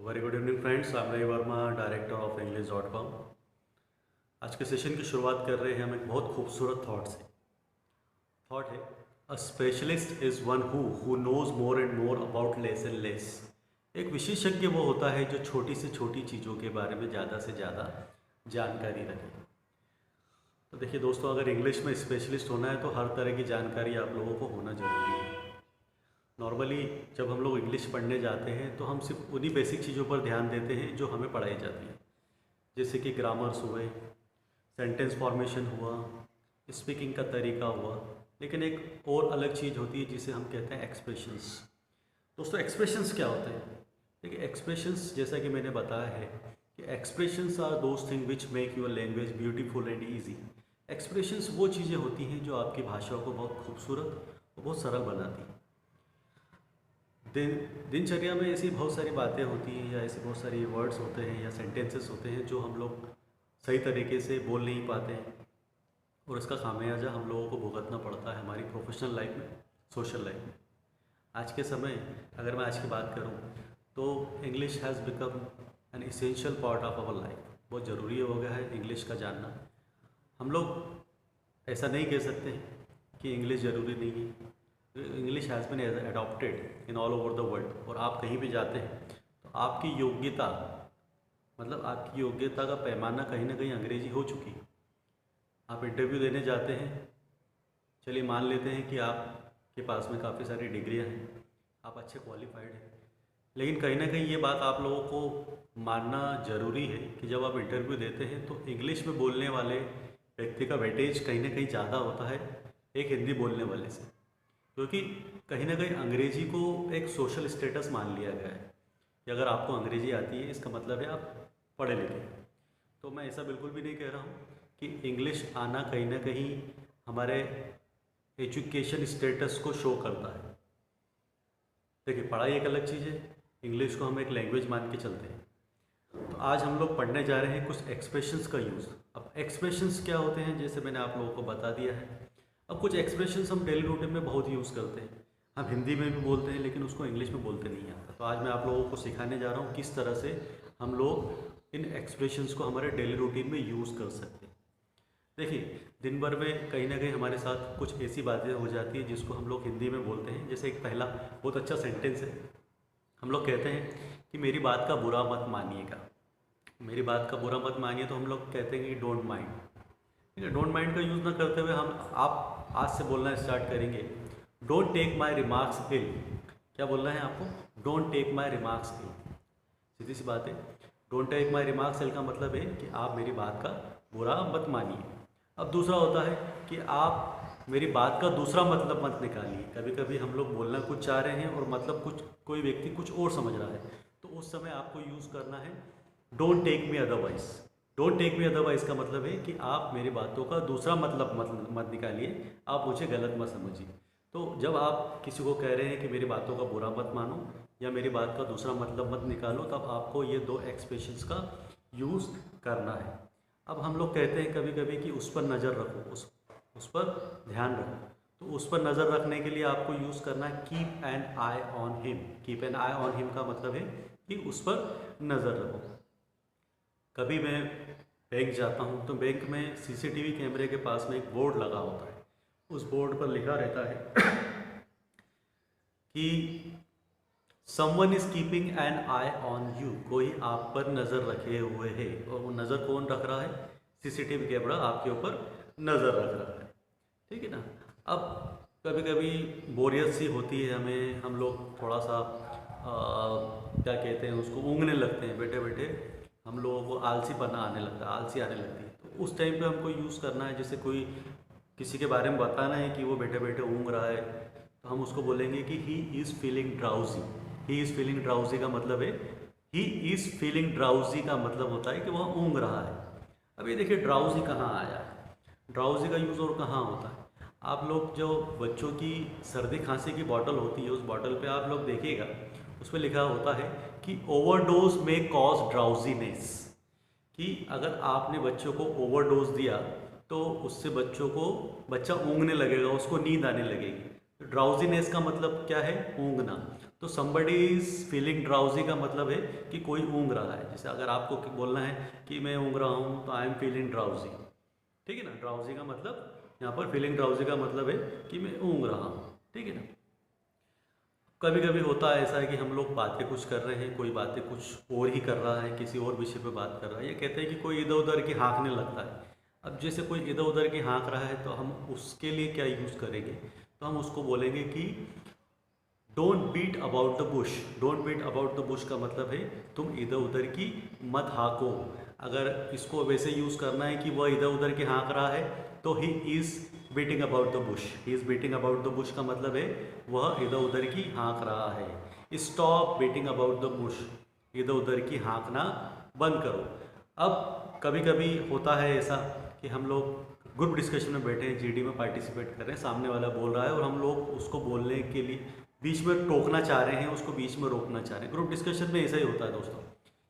Very good evening friends, I am Ravi Verma, director of english.com। आज के session की शुरुआत कर रहे हैं हम एक बहुत खूबसूरत थॉट से। थॉट है, a specialist is one who nose more and more about less and less. एक विशेषज्ञ वो होता है जो छोटी से छोटी चीज़ों के बारे में ज़्यादा से ज़्यादा जानकारी रखे। तो देखिए दोस्तों, अगर इंग्लिश में स्पेशलिस्ट होना है तो हर तरह की जानकारी आप लोगों को होना ज़रूरी है। नॉर्मली जब हम लोग इंग्लिश पढ़ने जाते हैं तो हम सिर्फ उन्हीं बेसिक चीज़ों पर ध्यान देते हैं जो हमें पढ़ाई जाती है, जैसे कि ग्रामर्स हुए, सेंटेंस फॉर्मेशन हुआ, स्पीकिंग का तरीका हुआ। लेकिन एक और अलग चीज़ होती है जिसे हम कहते हैं एक्सप्रेशंस। दोस्तों, एक्सप्रेशंस क्या होते हैं? देखिए, एक्सप्रेशंस जैसा कि मैंने बताया है कि expressions are those thing which make your language beautiful and easy. Expressions वो चीज़ें होती हैं जो आपकी भाषा को बहुत खूबसूरत और बहुत सरल बनाती हैं। दिनचर्या में ऐसी बहुत सारी बातें होती हैं या ऐसे बहुत सारे वर्ड्स होते हैं या सेंटेंसेस होते हैं जो हम लोग सही तरीके से बोल नहीं पाते हैं, और इसका खामियाजा हम लोगों को भुगतना पड़ता है हमारी प्रोफेशनल लाइफ में, सोशल लाइफ में। आज के समय अगर मैं आज की बात करूं तो English has become an essential part of our life. बहुत ज़रूरी हो गया है इंग्लिश का जानना। हम लोग ऐसा नहीं कह सकते कि इंग्लिश ज़रूरी नहीं है। English has been adopted in all over the world, और आप कहीं भी जाते हैं तो आपकी योग्यता, मतलब आपकी योग्यता का पैमाना कहीं ना कहीं अंग्रेजी हो चुकी है। आप इंटरव्यू देने जाते हैं, चलिए मान लेते हैं कि आपके पास में काफ़ी सारी डिग्रियां हैं, आप अच्छे क्वालिफाइड हैं, लेकिन कहीं ना कहीं ये बात आप लोगों को मानना ज़रूरी है कि जब आप इंटरव्यू देते हैं तो इंग्लिश में बोलने वाले व्यक्ति का वेटेज कहीं ना कहीं ज़्यादा होता है एक हिंदी बोलने वाले से, क्योंकि कहीं ना कहीं अंग्रेजी को एक सोशल स्टेटस मान लिया गया है कि अगर आपको अंग्रेजी आती है इसका मतलब है आप पढ़े लिखे। तो मैं ऐसा बिल्कुल भी नहीं कह रहा हूँ कि इंग्लिश आना कहीं ना कहीं हमारे एजुकेशन स्टेटस को शो करता है। देखिए, पढ़ाई एक अलग चीज़ है, इंग्लिश को हम एक लैंग्वेज मान के चलते हैं। तो आज हम लोग पढ़ने जा रहे हैं कुछ एक्सप्रेशंस का यूज़। अब एक्सप्रेशंस क्या होते हैं, जैसे मैंने आप लोगों को बता दिया है। अब कुछ एक्सप्रेशंस हम डेली रूटीन में बहुत यूज़ करते हैं, हम हिंदी में भी बोलते हैं लेकिन उसको इंग्लिश में बोलते नहीं आता। तो आज मैं आप लोगों को सिखाने जा रहा हूँ किस तरह से हम लोग इन एक्सप्रेशंस को हमारे डेली रूटीन में यूज़ कर सकते हैं। देखिए, दिन भर में कहीं ना कहीं हमारे साथ कुछ ऐसी बातें हो जाती हैं जिसको हम लोग हिंदी में बोलते हैं। जैसे एक पहला बहुत अच्छा सेंटेंस है, हम लोग कहते हैं कि मेरी बात का बुरा मत मानिएगा। मेरी बात का बुरा मत मानिए तो हम लोग कहते हैं कि डोंट माइंड। ठीक है, डोंट माइंड का यूज़ ना करते हुए आप आज से बोलना स्टार्ट करेंगे, डोंट टेक माई रिमार्क्स इल। क्या बोलना है आपको? डोंट टेक माई रिमार्क्स इल। सीधी सी बात है, डोंट टेक माई रिमार्क्स इल का मतलब है कि आप मेरी बात का बुरा मत मानिए। अब दूसरा होता है कि आप मेरी बात का दूसरा मतलब मत निकालिए। कभी कभी हम लोग बोलना कुछ चाह रहे हैं और मतलब कुछ कोई व्यक्ति कुछ और समझ रहा है, तो उस समय आपको यूज़ करना है don't take me otherwise. Don't take me otherwise का मतलब है कि आप मेरी बातों का दूसरा मतलब मत निकालिए, आप मुझे गलत मत समझिए। तो जब आप किसी को कह रहे हैं कि मेरी बातों का बुरा मत मानो या मेरी बात का दूसरा मतलब मत निकालो, तब आपको ये दो एक्सप्रेशंस का यूज़ करना है। अब हम लोग कहते हैं कभी कभी कि उस पर नज़र रखो, उस पर ध्यान रखो। तो उस पर नज़र रखने के लिए आपको यूज़ करना है keep an I on him. Keep an I on him का मतलब है कि उस पर नज़र रखो। कभी मैं बैंक जाता हूँ तो बैंक में सीसीटीवी कैमरे के पास में एक बोर्ड लगा होता है। उस बोर्ड पर लिखा रहता है कि someone is keeping an I on you. कोई आप पर नज़र रखे हुए है, और वो नज़र कौन रख रहा है? सीसीटीवी कैमरा आपके ऊपर नज़र रख रहा है। ठीक है ना। अब कभी कभी बोरियत सी होती है हमें, हम लोग थोड़ा सा क्या कहते हैं उसको, ऊँघने लगते हैं। बैठे बैठे हम लोगों को आलसीपना आने लगता है, आलसी आने लगती है। तो उस टाइम पे हमको यूज़ करना है, जैसे कोई किसी के बारे में बताना है कि वो बैठे बैठे ऊँघ रहा है, तो हम उसको बोलेंगे कि he is feeling drowsy. He is feeling drowsy का मतलब है, ही इज़ फीलिंग ड्राउजी का मतलब होता है कि वह ऊँघ रहा है। अब ये देखिए, ड्राउजी कहाँ आया है? ड्राउजी का यूज़ और कहाँ होता है? आप लोग जो बच्चों की सर्दी खांसी की बॉटल होती है, उस बॉटल पे आप लोग देखिएगा, उस पर लिखा होता है कि ओवरडोज में कॉज ड्राउजीनेस। कि अगर आपने बच्चों को ओवरडोज दिया तो उससे बच्चा ऊँघने लगेगा, उसको नींद आने लगेगी। ड्राउजीनेस का मतलब क्या है? ऊँघना। तो somebody is feeling drowsy का मतलब है कि कोई ऊँग रहा है। जैसे अगर आपको बोलना है कि मैं ऊँग रहा हूँ तो आई एम फीलिंग ड्राउजी, ठीक है ना। ड्राउजी का मतलब यहाँ पर फीलिंग ड्राउजी का मतलब है कि मैं ऊँग रहा हूँ, ठीक है ना। कभी कभी होता है ऐसा है कि हम लोग बातें कुछ कर रहे हैं, कोई बातें कुछ और ही कर रहा है, किसी और विषय पे बात कर रहा है, या कहते हैं कि कोई इधर उधर की हाँकने लगता है। अब जैसे कोई इधर उधर की हाँक रहा है तो हम उसके लिए क्या यूज़ करेंगे, तो हम उसको बोलेंगे कि don't beat about the bush. Don't beat about the bush का मतलब है तुम इधर उधर की मत हाँको। अगर इसको वैसे यूज़ करना है कि वह इधर उधर की हाँक रहा है तो he is beating about the Bush. He is beating about the bush का मतलब है वह इधर उधर की हाँक रहा है। Stop beating about the Bush, इधर उधर की हाँकना बंद करो। अब कभी कभी होता है ऐसा कि हम लोग ग्रुप डिस्कशन में बैठे हैं, जीडी में पार्टिसिपेट कर रहे हैं, सामने वाला बोल रहा है और हम लोग उसको बोलने के लिए बीच में टोकना चाह रहे हैं, उसको बीच में रोकना चाह रहे हैं। ग्रुप डिस्कशन में ऐसा ही होता है दोस्तों,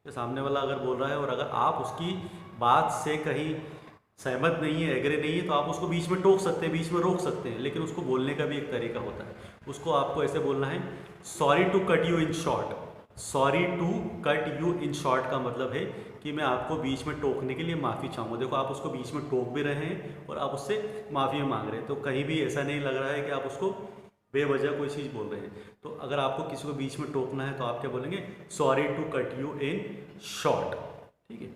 कि सामने वाला अगर बोल रहा है और अगर आप उसकी बात से कहीं सहमत नहीं है, एग्री नहीं है, तो आप उसको बीच में टोक सकते हैं, बीच में रोक सकते हैं। लेकिन उसको बोलने का भी एक तरीका होता है। उसको आपको ऐसे बोलना है, sorry to cut you in short. Sorry to cut you in short का मतलब है कि मैं आपको बीच में टोकने के लिए माफ़ी चाहूँगा। देखो आप उसको बीच में टोक भी रहे हैं और आप उससे माफ़ी मांग रहे हैं, तो कहीं भी ऐसा नहीं लग रहा है कि आप उसको बेवजह कोई चीज़ बोल रहे हैं। तो अगर आपको किसी को बीच में टोकना है तो आप क्या बोलेंगे, sorry to cut you in short, ठीक है।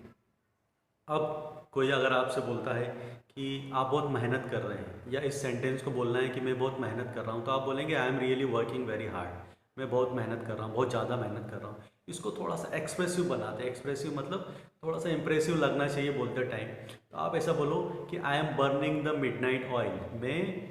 अब कोई अगर आपसे बोलता है कि आप बहुत मेहनत कर रहे हैं, या इस सेंटेंस को बोलना है कि मैं बहुत मेहनत कर रहा हूँ, तो आप बोलेंगे I am really working very hard. मैं बहुत मेहनत कर रहा हूँ, बहुत ज़्यादा मेहनत कर रहा हूँ। इसको थोड़ा सा एक्सप्रेसिव बनाते हैं। एक्सप्रेसिव मतलब थोड़ा सा इंप्रेसिव लगना चाहिए बोलते टाइम। तो आप ऐसा बोलो कि I am burning the midnight oil. मैं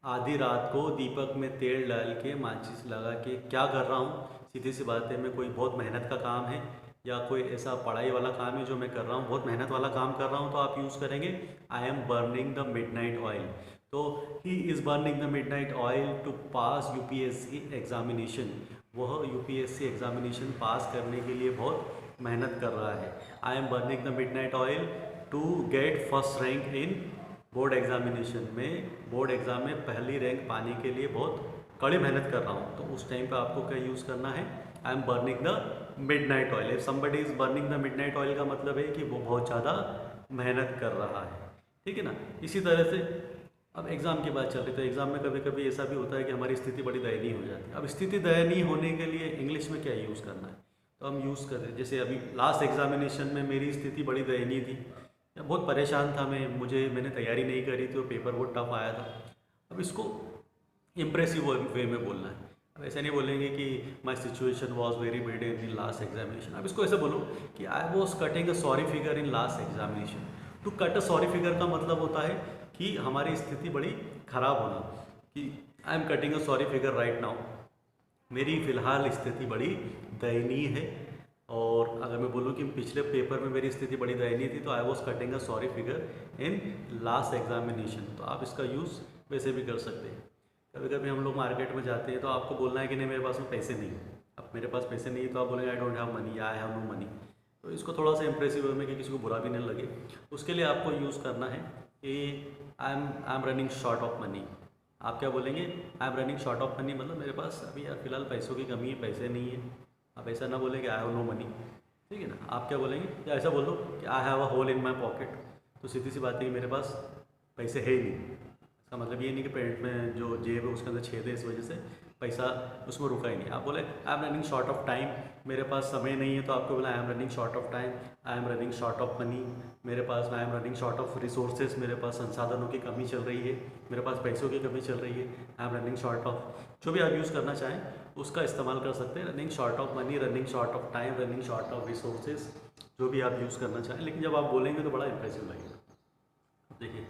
आधी रात को दीपक में तेल डाल के माचिस लगा के क्या कर रहा हूँ। सीधी सी बात है, मैं कोई बहुत मेहनत का काम है या कोई ऐसा पढ़ाई वाला काम है जो मैं कर रहा हूँ, बहुत मेहनत वाला काम कर रहा हूँ, तो आप यूज़ करेंगे I am burning the midnight oil. तो he is burning the midnight oil to pass UPSC examination. वह यूपीएससी एग्जामिनेशन पास करने के लिए बहुत मेहनत कर रहा है। I am burning the midnight oil to get first rank in board examination में। बोर्ड एग्ज़ाम में पहली रैंक पाने के लिए बहुत कड़ी मेहनत कर रहा हूँ। तो उस टाइम पे आपको क्या यूज़ करना है, I am burning the midnight oil. If somebody is burning the midnight oil का मतलब है कि वो बहुत ज़्यादा मेहनत कर रहा है, ठीक है ना। इसी तरह से अब एग्ज़ाम की बात चल रही है, तो एग्ज़ाम में कभी कभी ऐसा भी होता है कि हमारी स्थिति बड़ी दयनीय हो जाती है। अब स्थिति दयनीय होने के लिए इंग्लिश में क्या यूज़ करना है, तो हम यूज़ कर रहे हैं। जैसे अभी लास्ट एग्जामिनेशन में मेरी स्थिति बड़ी दयनीय थी, बहुत परेशान था मैंने तैयारी नहीं करी थी और पेपर बहुत टफ आया था। अब इसको इम्प्रेसिव वे में बोलना है। अब ऐसे नहीं बोलेंगे कि my situation was very bad in last examination. अब इसको ऐसे बोलो कि I was cutting a sorry figure in last examination. To cut a sorry figure का मतलब होता है कि हमारी स्थिति बड़ी खराब होना, कि I am cutting a sorry figure right now. मेरी फ़िलहाल स्थिति बड़ी दयनीय है। और अगर मैं बोलूँ कि पिछले पेपर में मेरी स्थिति बड़ी दयनीय थी, तो आई was cutting a sorry figure in last examination. तो आप इसका यूज़ वैसे भी कर सकते हैं। कभी कभी हम लोग मार्केट में जाते हैं तो आपको बोलना है कि नहीं मेरे पास में पैसे नहीं है। अब मेरे पास पैसे नहीं है तो आप बोलेंगे आई डोंट हैव मनी या आई हैव नो मनी। तो इसको थोड़ा सा इंप्रेसिव वे में कि किसी को बुरा भी नहीं लगे, उसके लिए आपको यूज़ करना है कि I am running short of money. आप क्या बोलेंगे, आई am running short of money, मतलब मेरे पास अभी यार फिलहाल पैसों की कमी है, पैसे नहीं है। आप ऐसा ना बोलेंगे आई हैव नो मनी, ठीक है ना। आप क्या बोलेंगे, या ऐसा बोल दो कि I have a hole in my pocket. तो सीधी सी बात है कि मेरे पास पैसे है ही नहीं। इसका मतलब ये नहीं कि पेंट में जो जेब है उसके अंदर छेद है, इस वजह से पैसा उसमें रुका ही नहीं। आप बोले I am running short of time, मेरे पास समय नहीं है, तो आपको बोला I am running short of time. I am running short of money, मेरे पास I am running short of resources, मेरे पास संसाधनों की कमी चल रही है, मेरे पास पैसों की कमी चल रही है। I am running short of, जो भी आप यूज़ करना चाहें उसका इस्तेमाल कर सकते हैं। Running short of money, running short of time, running short of resources, जो भी आप यूज़ करना चाहें। लेकिन जब आप बोलेंगे तो बड़ा इंप्रेसिव लगेगा। देखिए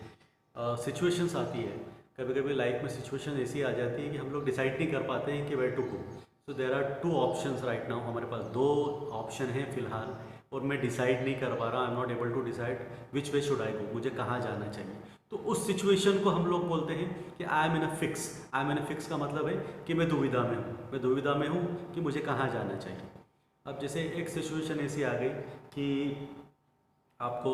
सिचुएशंस आती है, कभी कभी लाइफ में सिचुएशन ऐसी आ जाती है कि हम लोग डिसाइड नहीं कर पाते हैं कि where to go. So there are two options right now. हमारे पास दो ऑप्शन हैं फ़िलहाल और मैं डिसाइड नहीं कर पा रहा। I am not able to decide which way should I go, मुझे कहाँ जाना चाहिए। तो उस सिचुएशन को हम लोग बोलते हैं कि I am in a fix. I am in a fix का मतलब है कि मैं दुविधा में हूँ, मैं दुविधा में हूँ कि मुझे कहाँ जाना चाहिए। अब जैसे एक सिचुएशन ऐसी आ गई कि आपको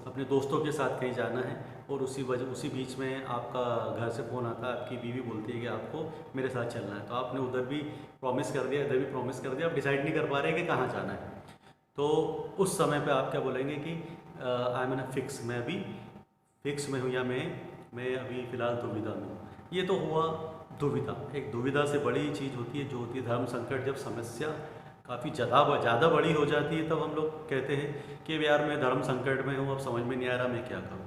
अपने दोस्तों के साथ कहीं जाना है और उसी बीच में आपका घर से फ़ोन आता है, आपकी बीवी बोलती है कि आपको मेरे साथ चलना है, तो आपने उधर भी प्रॉमिस कर दिया, इधर भी प्रॉमिस कर दिया, आप डिसाइड नहीं कर पा रहे कि कहाँ जाना है। तो उस समय पे आप क्या बोलेंगे कि आई एम इन फिक्स, मैं अभी फिक्स में हूँ, या मैं अभी फ़िलहाल दुविधा में हूँ। ये तो हुआ दुविधा। एक दुविधा से बड़ी चीज़ होती है जो होती है धर्म संकट। जब समस्या काफ़ी ज़्यादा बड़ी हो जाती है तब हम लोग कहते हैं कि यार मैं धर्म संकट में हूँ, अब समझ में नहीं आ रहा मैं क्या करूँ।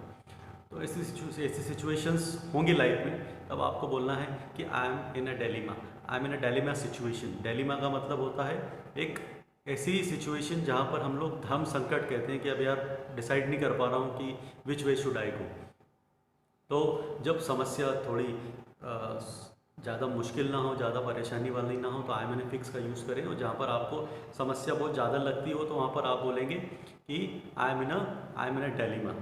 तो ऐसी सिचुएशंस होंगी लाइफ में, तब आपको बोलना है कि I am in a dilemma, I am in a dilemma situation. Dilemma का मतलब होता है एक ऐसी सिचुएशन जहाँ पर हम लोग धर्म संकट कहते हैं कि अब यार डिसाइड नहीं कर पा रहा हूँ कि विच वे शुड आई गो। तो जब समस्या थोड़ी ज़्यादा मुश्किल ना हो, ज़्यादा परेशानी वाली ना हो, तो आई मैंने फिक्स का यूज़ करें। और जहाँ पर आपको समस्या बहुत ज़्यादा लगती हो तो वहाँ पर आप बोलेंगे कि आई एम इन अ डेलीमा,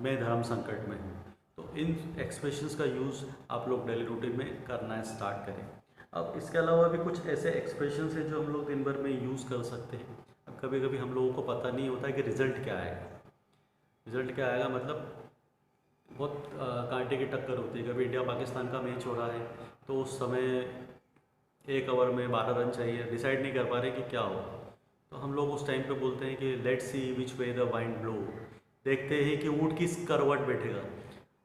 मैं धर्म संकट में हूँ। तो इन एक्सप्रेशंस का यूज़ आप लोग डेली रूटीन में करना स्टार्ट करें। अब इसके अलावा भी कुछ ऐसे एक्सप्रेशंस हैं जो हम लोग दिन भर में यूज़ कर सकते हैं। अब कभी कभी हम लोगों को पता नहीं होता है कि रिज़ल्ट क्या आएगा। रिज़ल्ट क्या आएगा मतलब बहुत कांटे की टक्कर होती है। कभी इंडिया पाकिस्तान का मैच हो रहा है तो उस समय 1 ओवर में 12 रन चाहिए, डिसाइड नहीं कर पा रहे कि क्या हो, तो हम लोग उस टाइम पे बोलते हैं कि let's see which way the wind blow, देखते हैं कि ऊँट किस करवट बैठेगा।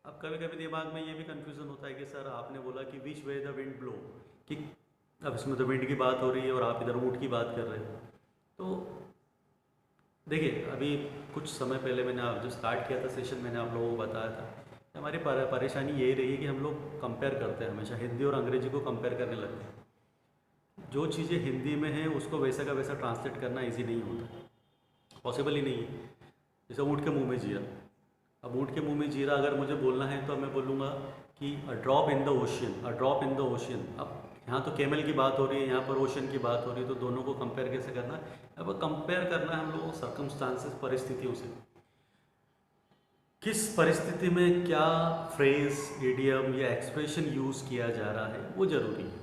अब कभी कभी दिमाग में ये भी कन्फ्यूज़न होता है कि सर आपने बोला कि विच वे द विंड ब्लो, कि अब इसमें तो विंड की बात हो रही है और आप इधर ऊँट की बात कर रहे हो। तो देखिए, अभी कुछ समय पहले मैंने आप जो स्टार्ट किया था सेशन, मैंने आप लोगों को बताया था कि हमारी परेशानी यही रही है कि हम लोग कंपेयर करते हैं, हमेशा हिंदी और अंग्रेजी को कंपेयर करने लगते हैं। जो चीज़ें हिंदी में हैं उसको वैसा का वैसा ट्रांसलेट करना इजी नहीं होता, पॉसिबल ही नहीं है। जैसे ऊँट के मुँह में जीरा, अब ऊँट के मुँह में जीरा अगर मुझे बोलना है तो मैं बोलूँगा कि a drop in the ocean, a drop in the ocean. अब यहाँ तो कैमल की बात हो रही है, यहाँ पर ओशन की बात हो रही है, तो दोनों को कंपेयर कैसे करना है? अब कंपेयर करना है हम लोगों को सर्कमस्टांसेस, परिस्थितियों से। किस परिस्थिति में क्या फ्रेज, इडियम या एक्सप्रेशन यूज़ किया जा रहा है वो ज़रूरी है,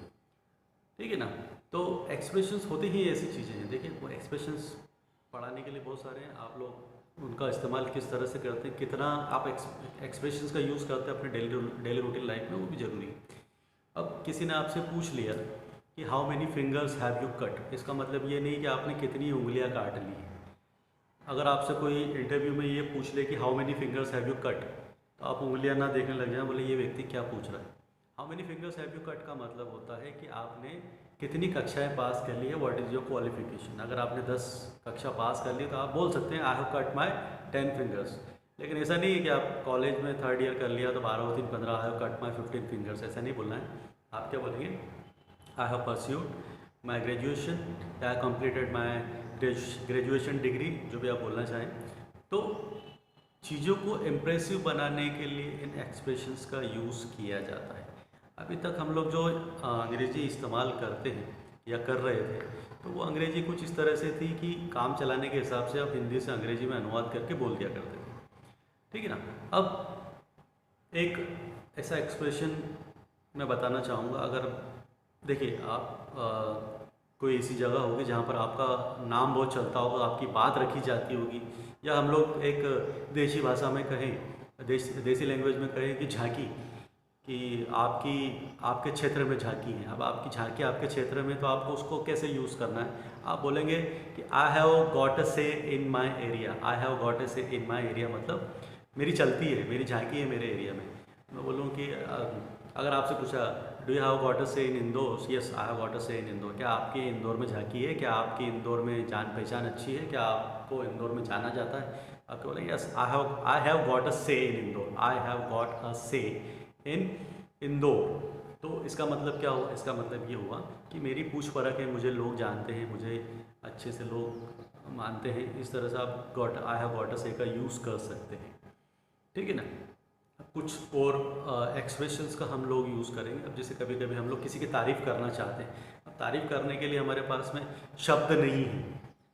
ठीक है ना। तो एक्सप्रेशंस होते ही ऐसी चीज़ें हैं। देखिए, वो एक्सप्रेशंस पढ़ाने के लिए बहुत सारे हैं, आप लोग उनका इस्तेमाल किस तरह से करते हैं, कितना आप एक्सप्रेशंस का यूज़ करते हैं अपने डेली रूटीन लाइफ में, वो भी ज़रूरी है। अब किसी ने आपसे पूछ लिया कि how many fingers have you cut, इसका मतलब ये नहीं कि आपने कितनी उंगलियां काट ली हैं। अगर आपसे कोई इंटरव्यू में ये पूछ ले कि how many fingers have you cut, तो आप उंगलियां ना देखने लग जाए, बोले ये व्यक्ति क्या पूछ रहा है। How many fingers have you cut का मतलब होता है कि आपने कितनी कक्षाएं पास कर ली है, व्हाट इज़ योर क्वालिफिकेशन। अगर आपने 10 कक्षा पास कर ली तो आप बोल सकते हैं आई हैव कट माई 10 फिंगर्स। लेकिन ऐसा नहीं है कि आप कॉलेज में 3rd ईयर कर लिया तो 12 3 15 I have cut my 15 fingers, ऐसा नहीं बोलना है। आप क्या बोलेंगे, I have pursued my graduation, I have completed my graduation degree, जो भी आप बोलना चाहें। तो चीज़ों को इम्प्रेसिव बनाने के लिए इन एक्सप्रेशंस का यूज़ किया जाता है। अभी तक हम लोग जो अंग्रेज़ी इस्तेमाल करते हैं या कर रहे थे, तो वो अंग्रेज़ी कुछ इस तरह से थी कि काम चलाने के हिसाब से आप हिंदी से अंग्रेज़ी में अनुवाद करके बोल दिया करते थे, ठीक है ना। अब एक ऐसा एक्सप्रेशन मैं बताना चाहूँगा। अगर देखिए, आप कोई ऐसी जगह होगी जहाँ पर आपका नाम बहुत चलता होगा, आपकी बात रखी जाती होगी, या हम लोग एक देसी भाषा में कहें, देसी लैंग्वेज में कहें कि झांकी, कि आपके क्षेत्र में झांकी है। अब आपकी झांकी आपके क्षेत्र में, तो आपको उसको कैसे यूज़ करना है? आप बोलेंगे कि I have got a say in my area, I have got a say in my area, मतलब मेरी चलती है, मेरी झांकी है मेरे एरिया में। मैं बोलूँ कि अगर आपसे पूछा do you have got a say in Indore, yes I have got a say in Indore, क्या आपके इंदौर में झांकी है, क्या आपकी इंदौर में जान पहचान अच्छी है, क्या आपको इंदौर में जाना जाता है? आप बोलेंगे yes I have got a say in Indore, I have got a say in Indore. तो इसका मतलब क्या हुआ? इसका मतलब ये हुआ कि मेरी पूछ परख है, मुझे लोग जानते हैं, मुझे अच्छे से लोग मानते हैं। इस तरह से आप आई हैव गॉट अ से का यूज़ कर सकते हैं, ठीक है ना। कुछ और एक्सप्रेशंस का हम लोग यूज़ करेंगे। अब जैसे कभी कभी हम लोग किसी की तारीफ़ करना चाहते हैं, अब तारीफ़ करने के लिए हमारे पास में शब्द नहीं है,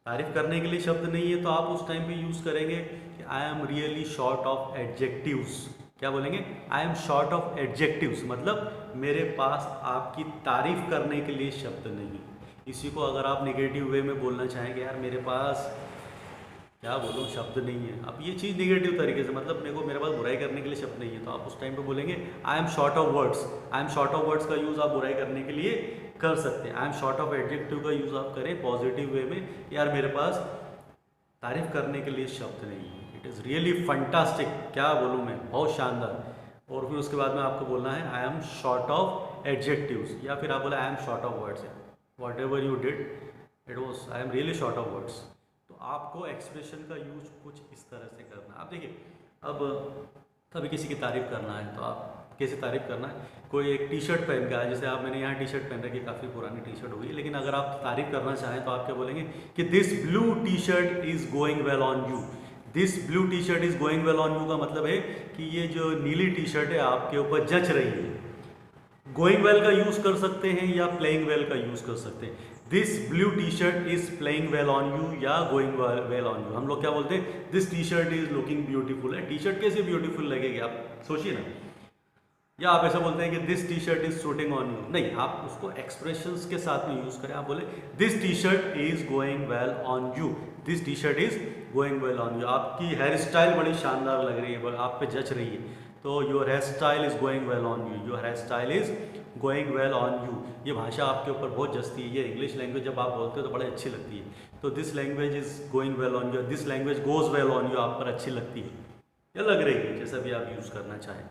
तारीफ़ करने के लिए शब्द नहीं है, तो आप उस टाइम पे यूज़ करेंगे कि I am really short of adjectives. क्या बोलेंगे? I am short of adjectives, मतलब मेरे पास आपकी तारीफ़ करने के लिए शब्द नहीं। इसी को अगर आप नेगेटिव वे में बोलना चाहेंगे, यार मेरे पास क्या बोलूँ, शब्द नहीं है। अब ये चीज़ निगेटिव तरीके से, मतलब मेरे पास बुराई करने के लिए शब्द नहीं है, तो आप उस टाइम पे बोलेंगे I am short of words. I am short of words का यूज़ आप बुराई करने के लिए कर सकते हैं। I am short of adjective का यूज़ आप करें पॉजिटिव वे में, यार मेरे पास तारीफ करने के लिए शब्द नहीं है, इट इज़ रियली फंटास्टिक, क्या बोलूँ मैं, बहुत शानदार। और फिर उसके बाद में आपको बोलना है I am short of adjectives, या फिर आप बोला I am short of words, what ever you did it was I am really short of words. तो आपको एक्सप्रेशन का यूज कुछ इस तरह से करना है। आप देखिए, अब कभी किसी की तारीफ़ करना है तो आप कैसे तारीफ़ करना है, कोई एक टी शर्ट पहन के आया, जैसे आप मैंने यहाँ टी शर्ट पहन रखी, काफ़ी पुरानी टी शर्ट होगी, लेकिन अगर आप तारीफ़ करना चाहें तो आप क्या बोलेंगे कि this blue T shirt is going well on you. This blue T shirt is going well on you का मतलब है कि ये जो नीली टी शर्ट है आपके ऊपर जच रही है। गोइंग वेल का यूज़ कर सकते हैं या प्लेइंग वेल का यूज़ कर सकते हैं। This blue T shirt is playing well on you या गोइंग वेल ऑन यू। हम लोग क्या बोलते हैं, this T shirt is looking beautiful है। टी शर्ट कैसे ब्यूटीफुल लगेगी, आप सोचिए ना। या आप ऐसा बोलते हैं कि this T shirt is suiting on you, नहीं, आप उसको एक्सप्रेशंस के साथ में यूज़ करें। आप बोले this T shirt is going well on you, this T shirt is going well on you. आपकी हेयर स्टाइल बड़ी शानदार लग रही है, आप पे जच रही है, तो your hairstyle is going well on you, your hairstyle is going well on you. ये भाषा आपके ऊपर बहुत जचती है। ये इंग्लिश लैंग्वेज जब आप बोलते हो तो बड़ी अच्छी लगती है। तो this language is going well on you, this language goes well on you आप पर अच्छी लगती है या लग रही है, जैसा भी आप यूज़ करना चाहें,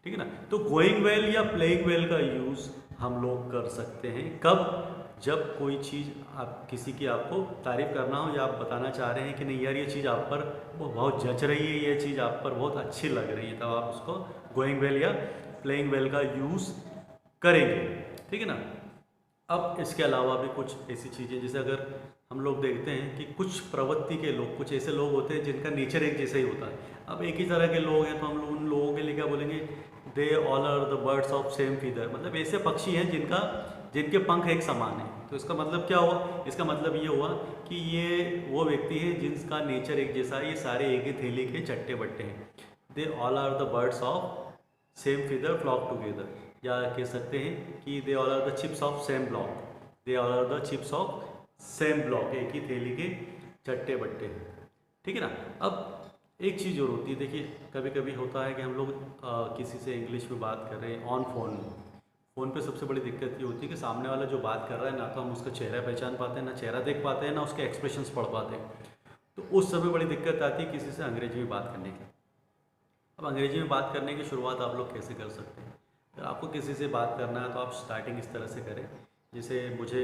ठीक है ना। तो गोइंग वेल या प्लेइंग वेल का यूज़ हम लोग कर सकते हैं कब, जब कोई चीज़ आप किसी की आपको तारीफ़ करना हो या आप बताना चाह रहे हैं कि नहीं यार ये चीज़ आप पर वो बहुत जच रही है, ये चीज़ आप पर बहुत अच्छी लग रही है, तब आप उसको गोइंग वेल या प्लेइंग वेल का यूज़ करेंगे, ठीक है ना। अब इसके अलावा भी कुछ ऐसी चीज़ें, जैसे अगर हम लोग देखते हैं कि कुछ प्रवृत्ति के लोग, कुछ ऐसे लोग होते हैं जिनका नेचर एक जैसा ही होता है। अब एक ही तरह के लोग हैं तो हम लोग उन लोगों के लिए क्या बोलेंगे, they all are the birds of same feather, मतलब ऐसे पक्षी हैं जिनके पंख एक समान है। तो इसका मतलब क्या हुआ, इसका मतलब ये हुआ कि ये वो व्यक्ति है जिनका नेचर एक जैसा है, ये सारे एक ही थैली के चट्टे बट्टे हैं। They all are the birds of same feather flock together, या कह सकते हैं कि they all are the chips of same block, they all are the chips of same block, एक ही थैली के चट्टे बट्टे, ठीक है ना। अब एक चीज़ और होती है, देखिए कभी कभी होता है कि हम लोग किसी से इंग्लिश में बात कर रहे हैं ऑन फ़ोन पे सबसे बड़ी दिक्कत ये होती है कि सामने वाला जो बात कर रहा है ना तो हम उसका चेहरा पहचान पाते हैं, ना चेहरा देख पाते हैं, ना उसके एक्सप्रेशंस पढ़ पाते हैं। तो उस समय बड़ी दिक्कत आती है किसी से अंग्रेजी में बात करने की। अब अंग्रेजी में बात करने की शुरुआत आप लोग कैसे कर सकते हैं, अगर आपको किसी से बात करना है तो आप स्टार्टिंग इस तरह से करें, जैसे मुझे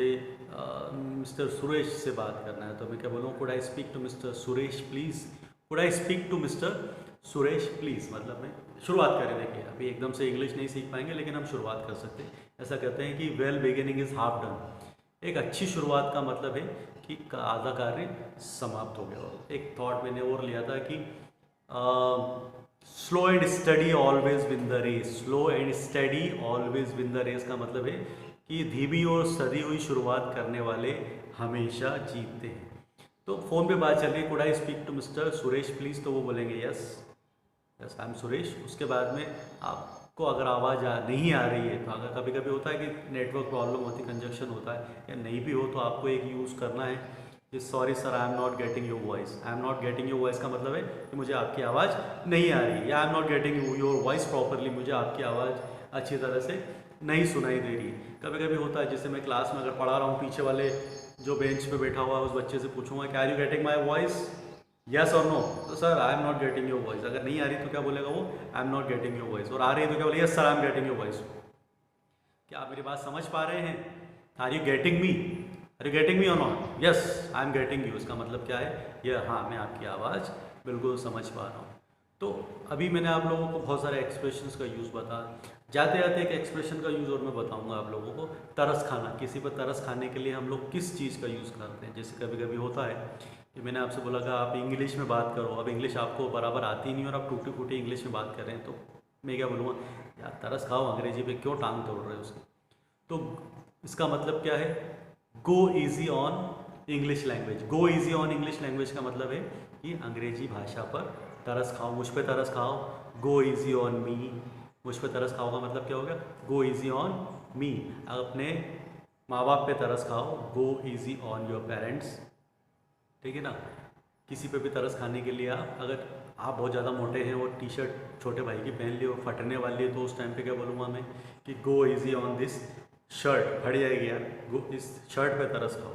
मिस्टर सुरेश से बात करना है तो मैं क्या बोलूँ, could I speak to Mister Suresh please, could I speak to Mister Suresh please. मतलब मैं शुरुआत करें, देखिए अभी एकदम से इंग्लिश नहीं सीख पाएंगे लेकिन हम शुरुआत कर सकते हैं। ऐसा कहते हैं कि well beginning is half done. एक अच्छी शुरुआत का मतलब है कि आधा कार्य समाप्त हो गया। एक थॉट मैंने और लिया था कि slow and steady always win the race, slow and steady always win the race का मतलब है कि धीमी और सदी हुई शुरुआत करने वाले हमेशा जीतते हैं। तो फ़ोन पे बात चल रही है, could I speak to Mister Suresh please, तो वो बोलेंगे yes yes I am Suresh. उसके बाद में आपको अगर आवाज़ नहीं आ रही है, तो अगर कभी कभी होता है कि नेटवर्क प्रॉब्लम होती है, कंजक्शन होता है या नहीं भी हो, तो आपको एक यूज़ करना है कि sorry sir I am not getting your voice. I am not getting your voice का मतलब है कि मुझे आपकी आवाज़ नहीं आ रही है, या आई am not getting your voice properly, मुझे आपकी आवाज़ अच्छी तरह से नहीं सुनाई दे रही है। कभी कभी होता है, जैसे मैं क्लास में अगर पढ़ा रहा हूँ, पीछे वाले जो बेंच पे बैठा हुआ है उस बच्चे से पूछूंगा कि are you getting my voice, yes और नो, तो sir I am not getting your voice. अगर नहीं आ रही तो क्या बोलेगा वो, I am not getting your voice. और आ रही है तो क्या बोलेगा, yes sir I am getting your voice. क्या आप मेरी बात समझ पा रहे हैं, are you getting me, are you getting me और not, yes I am getting you. इसका मतलब क्या है, यह हाँ मैं आपकी आवाज़ बिल्कुल समझ पा रहा हूँ। तो अभी मैंने आप लोगों को बहुत सारे एक्सप्रेशंस का यूज़ बताया। जाते जाते एक एक्सप्रेशन का यूज़ और मैं बताऊंगा आप लोगों को, तरस खाना। किसी पर तरस खाने के लिए हम लोग किस चीज़ का यूज़ करते हैं। जैसे कभी कभी होता है कि मैंने आपसे बोला कि आप इंग्लिश में बात करो, अब इंग्लिश आपको बराबर आती नहीं और आप टूटी फूटी इंग्लिश में बात कर रहे हैं, तो मैं क्या बोलूँगा, यार तरस खाओ, अंग्रेजी पे क्यों टांग तोड़ रहे हो उसकी। तो इसका मतलब क्या है, गो easy on English language. Go easy on English language का मतलब है कि अंग्रेजी भाषा पर तरस खाओ, मुझ पर तरस खाओ। गो ईजी ऑन मी, मुझ पर तरस खाओ का मतलब क्या होगा, गो ईजी ऑन मी। अपने माँ बाप पे तरस खाओ, गो ईजी ऑन योर पेरेंट्स, ठीक है ना। किसी पे भी तरस खाने के लिए आप, अगर आप बहुत ज़्यादा मोटे हैं और टी शर्ट छोटे भाई की पहन ली और फटने वाली है, तो उस टाइम पे क्या बोलूँगा मैं कि गो इजी ऑन दिस शर्ट, फट जाएगी यार, गो इस शर्ट पे तरस खाओ।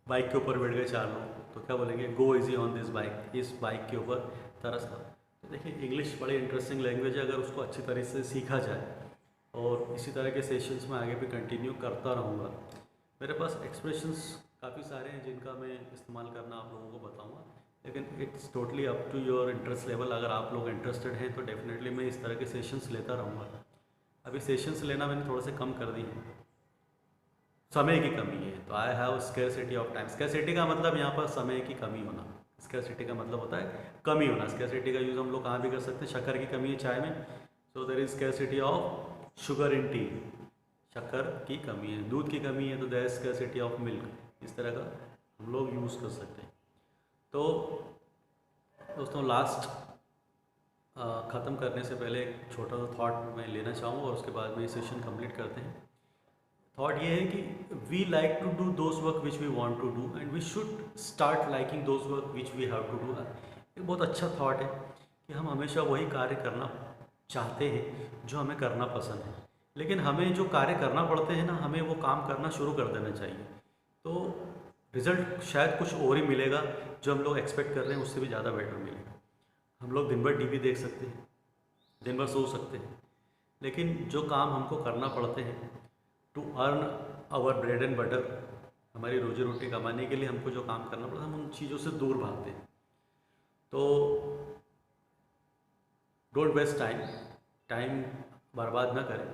बाइक के ऊपर बैठ गए 4 लोग तो क्या बोलेंगे, गो इजी ऑन दिस बाइक, इस बाइक के ऊपर तरस खाओ। तो देखिए इंग्लिश बड़ी इंटरेस्टिंग लैंग्वेज है, अगर उसको अच्छी तरह से सीखा जाए, और इसी तरह के सेशंस में आगे भी कंटिन्यू करता रहूँगा। मेरे पास एक्सप्रेशंस काफ़ी सारे हैं जिनका मैं इस्तेमाल करना आप लोगों को बताऊँगा, लेकिन it's totally up to your interest level. अगर आप लोग इंटरेस्टेड हैं तो डेफिनेटली मैं इस तरह के सेशंस लेता रहूँगा। अभी सेशंस लेना मैंने थोड़े से कम कर दी है, समय की कमी है, तो I have scarcity of time. Scarcity का मतलब यहाँ पर समय की कमी होना, स्कैरसिटी का मतलब होता है कमी होना। स्कैरसिटी का यूज़ हम लोग कहाँ भी कर सकते हैं, शक्कर की कमी है चाय में, so there is scarcity of sugar in tea, शक्कर की कमी है। दूध की कमी है तो there is scarcity of milk, इस तरह का हम लोग यूज़ कर सकते हैं। तो दोस्तों लास्ट ख़त्म करने से पहले एक छोटा सा थॉट मैं लेना चाहूँगा और उसके बाद में ये सेशन कंप्लीट करते हैं। थॉट ये है कि we like to do those work which we want to do and we should start liking those work which we have to do. एक बहुत अच्छा थॉट है कि हम हमेशा वही कार्य करना चाहते हैं जो हमें करना पसंद है, लेकिन हमें जो कार्य करना पड़ते हैं ना, हमें वो काम करना शुरू कर देना चाहिए, तो रिज़ल्ट शायद कुछ और ही मिलेगा, जो हम लोग एक्सपेक्ट कर रहे हैं उससे भी ज़्यादा बेटर मिलेगा। हम लोग दिन भर टीवी देख सकते हैं, दिन भर सो सकते हैं, लेकिन जो काम हमको करना पड़ते हैं to earn our bread and butter, हमारी रोजी रोटी कमाने के लिए हमको जो काम करना पड़ता है, हम उन चीज़ों से दूर भागते हैं। तो डोंट वेस्ट टाइम, टाइम बर्बाद ना करें,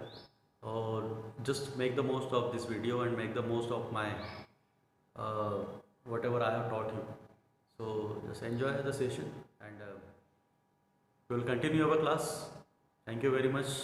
और just make the most of this video and make the most of my whatever I have taught you. So just enjoy the session and we will continue our class. Thank you very much.